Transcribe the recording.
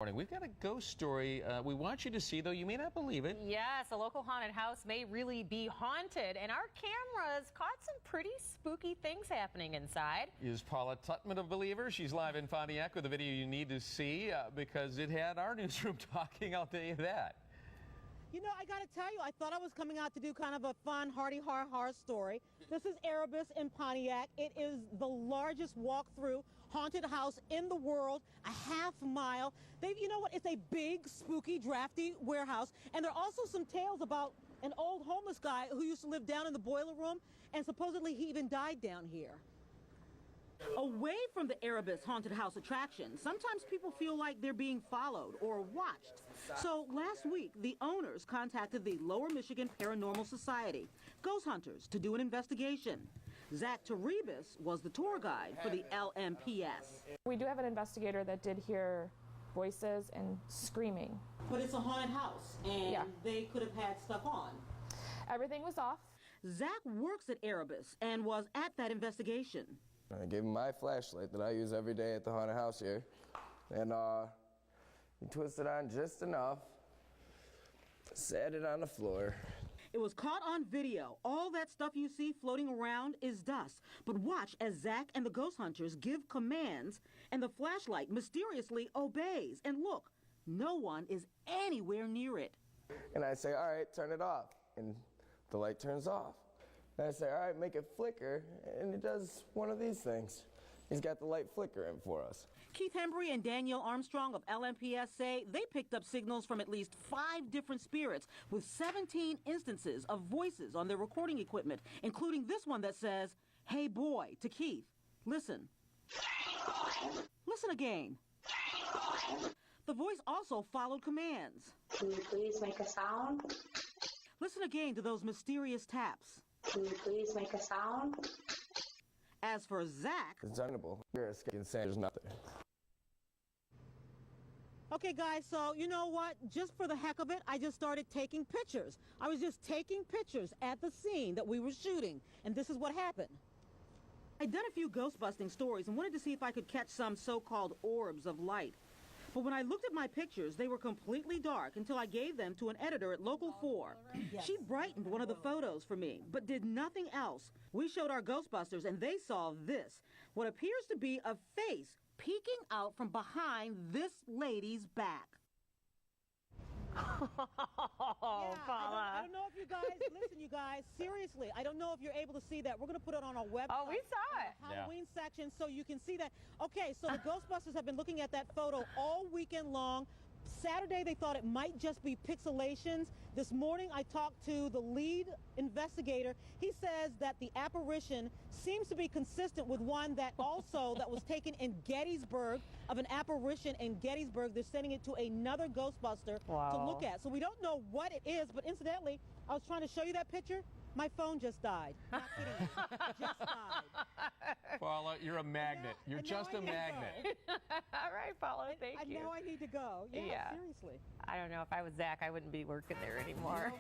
Morning. We've got a ghost story we want you to see, though you may not believe it. Yes, a local haunted house may really be haunted, and our cameras caught some pretty spooky things happening inside. Is Paula Tutman a believer? She's live in Pontiac with a video you need to see because it had our newsroom talking. I'll tell you that. You know, I got to tell you, I thought I was coming out to do kind of a fun, hardy horror story. This is Erebus in Pontiac. It is the largest walk-through haunted house in the world, a half mile. You know what? It's a big, spooky, drafty warehouse. And there are also some tales about an old homeless guy who used to live down in the boiler room, and supposedly he even died down here. Away from the Erebus haunted house attraction, sometimes people feel like they're being followed or watched. So last week, the owners contacted the Lower Michigan Paranormal Society, ghost hunters, to do an investigation. Zach Taribas was the tour guide for the LMPS. We do have an investigator that did hear voices and screaming. But it's a haunted house, and Yeah. they could have had stuff on. Everything was off. Zach works at Erebus and was at that investigation. I gave him my flashlight that I use every day at the haunted house here, and he twisted on just enough, set it on the floor. It was caught on video. All that stuff you see floating around is dust. But watch as Zach and the ghost hunters give commands, and the flashlight mysteriously obeys. And look, no one is anywhere near it. And I say, all right, turn it off, and the light turns off. And I say, all right, make it flicker, and it does one of these things. He's got the light flickering for us. Keith Hembry and Danielle Armstrong of LMPS say they picked up signals from at least 5 different spirits with 17 instances of voices on their recording equipment, including this one that says, "Hey boy," to Keith. Listen. Listen again. The voice also followed commands. Can you please make a sound? Listen again to those mysterious taps. Can you please make a sound? As for Zach... It's unable. You're escaping saying there's nothing. Okay, guys, so you know what? Just for the heck of it, I just started taking pictures. I was just taking pictures at the scene that we were shooting, and this is what happened. I'd done a few ghost-busting stories and wanted to see if I could catch some so-called orbs of light. But when I looked at my pictures, they were completely dark until I gave them to an editor at Local 4. Yes. She brightened one of the photos for me, but did nothing else. We showed our Ghostbusters, and they saw this, what appears to be a face peeking out from behind this lady's back. Oh, Yeah, Paula. I don't know if you guys, listen, you guys, seriously, I don't know if you're able to see that. We're going to put it on our website. Oh, we saw it. Halloween section, so you can see that. Okay, so the Ghostbusters have been looking at that photo all weekend long. Saturday, they thought it might just be pixelations. This morning, I talked to the lead investigator. He says that the apparition seems to be consistent with one that was taken in Gettysburg, of an apparition in Gettysburg. They're sending it to another Ghostbuster to look at. So we don't know what it is, but incidentally, I was trying to show you that picture. My phone just died. Not kidding you. Just died. Paula, you're a magnet. You're just a magnet. All right, Paula, thank you. I know I need to go. Yeah, Yeah. seriously. I don't know. If I was Zach, I wouldn't be working there anymore.